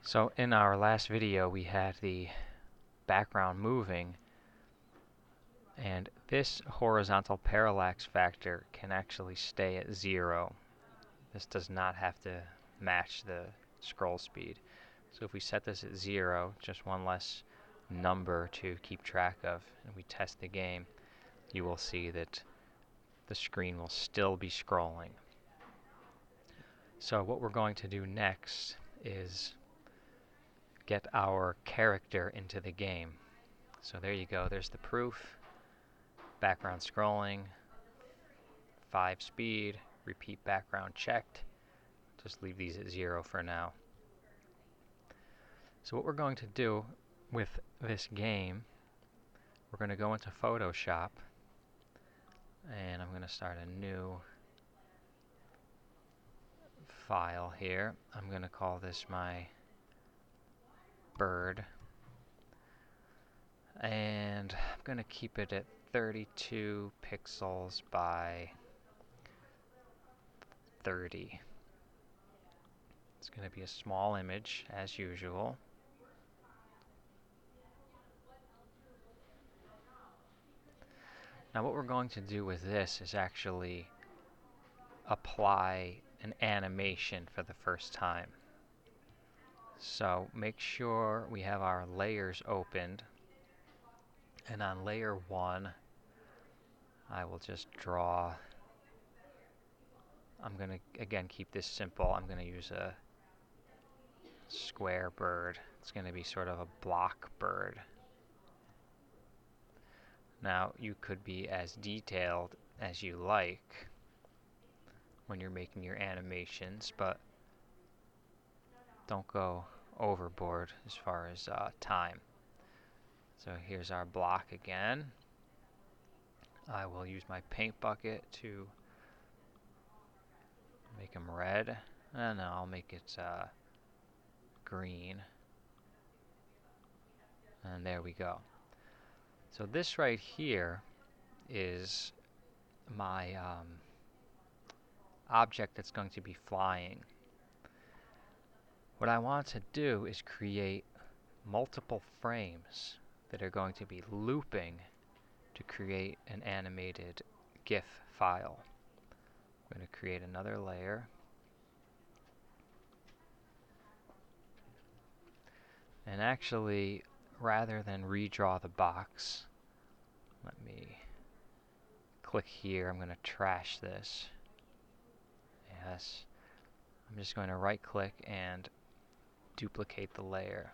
So in our last video we had the background moving, and this horizontal parallax factor can actually stay at 0. This does not have to match the scroll speed. So if we set this at 0, just one less number to keep track of, and we test the game, you will see that the screen will still be scrolling. So what we're going to do next is get our character into the game. So there you go, there's the proof. Background scrolling, 5 speed, repeat background checked. Just leave these at 0 for now. So what we're going to do with this game, we're going to go into Photoshop, and I'm going to start a new file here. I'm going to call this my bird, and I'm going to keep it at 32 pixels by 30. It's going to be a small image as usual. Now what we're going to do with this is actually apply an animation for the first time. So make sure we have our layers opened, and on layer 1 I will just draw. I'm going to again keep this simple. I'm going to use a square bird. It's going to be sort of a block bird. Now you could be as detailed as you like when you're making your animations, but don't go overboard as far as time. So here's our block again. I will use my paint bucket to make them red, and I'll make it green. And there we go. So this right here is my object that's going to be flying. What I want to do is create multiple frames that are going to be looping to create an animated GIF file. I'm going to create another layer. And actually, rather than redraw the box, let me click here. I'm going to trash this. Yes. I'm just going to right click and duplicate the layer.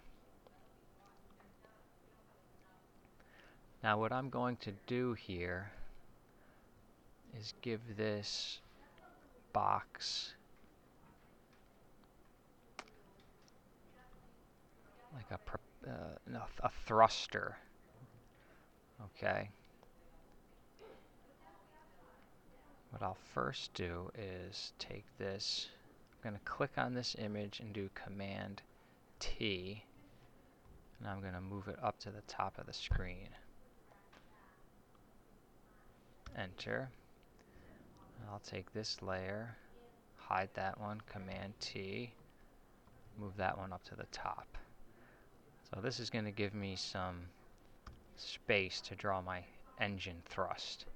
Now what I'm going to do here is give this box like a thruster. Okay. What I'll first do is take this. I'm going to click on this image and do Command T, and I'm going to move it up to the top of the screen. Enter. And I'll take this layer, hide that one, Command T, move that one up to the top. So this is going to give me some space to draw my engine thrust.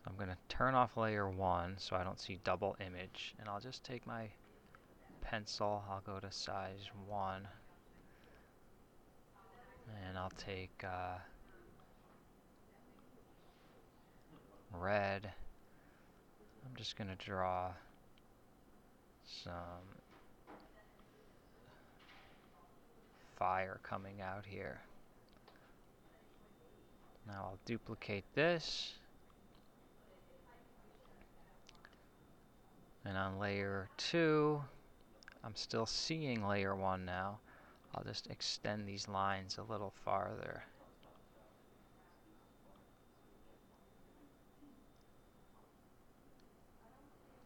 I'm going to turn off layer 1 so I don't see double image, and I'll just take my pencil, I'll go to size 1, and I'll take red. I'm just going to draw some fire coming out here. Now I'll duplicate this, and on layer 2, I'm still seeing layer 1 now. I'll just extend these lines a little farther.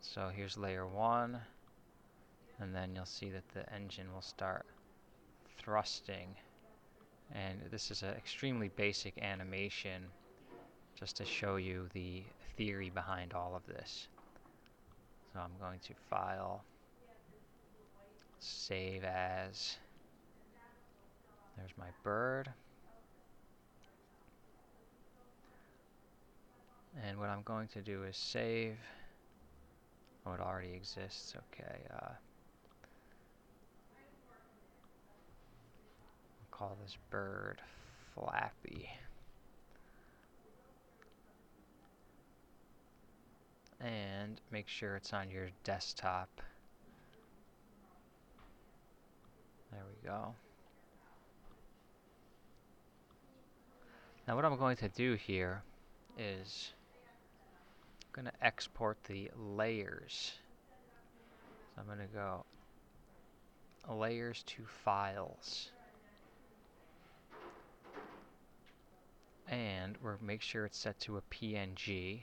So here's layer 1, and then you'll see that the engine will start thrusting. And this is an extremely basic animation just to show you the theory behind all of this. So I'm going to File, save as, there's my bird. And what I'm going to do is save, oh, it already exists, okay. I'll call this bird Flappy. And make sure it's on your desktop. There we go. Now what I'm going to do here is I'm going to export the layers. So I'm going to go layers to files. And we'll make sure it's set to a PNG.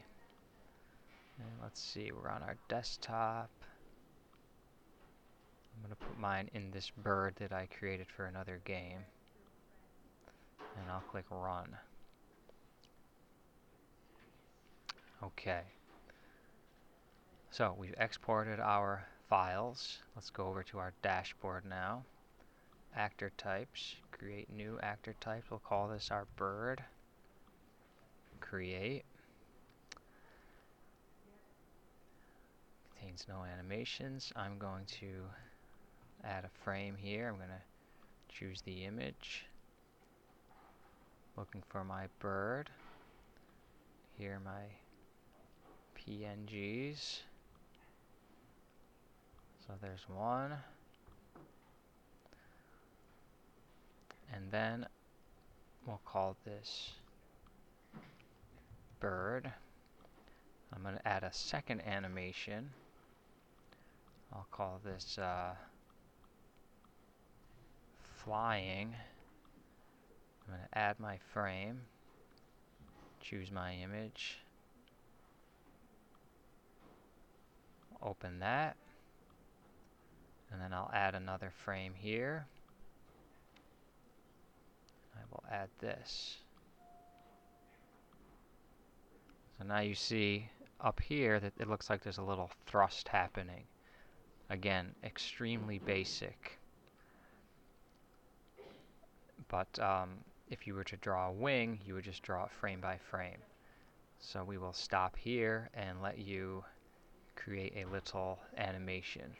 And let's see, we're on our desktop. I'm going to put mine in this bird that I created for another game. And I'll click run. Okay. So we've exported our files. Let's go over to our dashboard now. Actor types. Create new actor types. We'll call this our bird. Create. Contains no animations. I'm going to add a frame here. I'm going to choose the image. Looking for my bird. Here are my PNGs. So there's one. And then we'll call this bird. I'm going to add a second animation. I'll call this flying. I'm going to add my frame, choose my image, open that, and then I'll add another frame here. I will add this. So now you see up here that it looks like there's a little thrust happening. Again, extremely basic. But if you were to draw a wing, you would just draw it frame by frame. So we will stop here and let you create a little animation.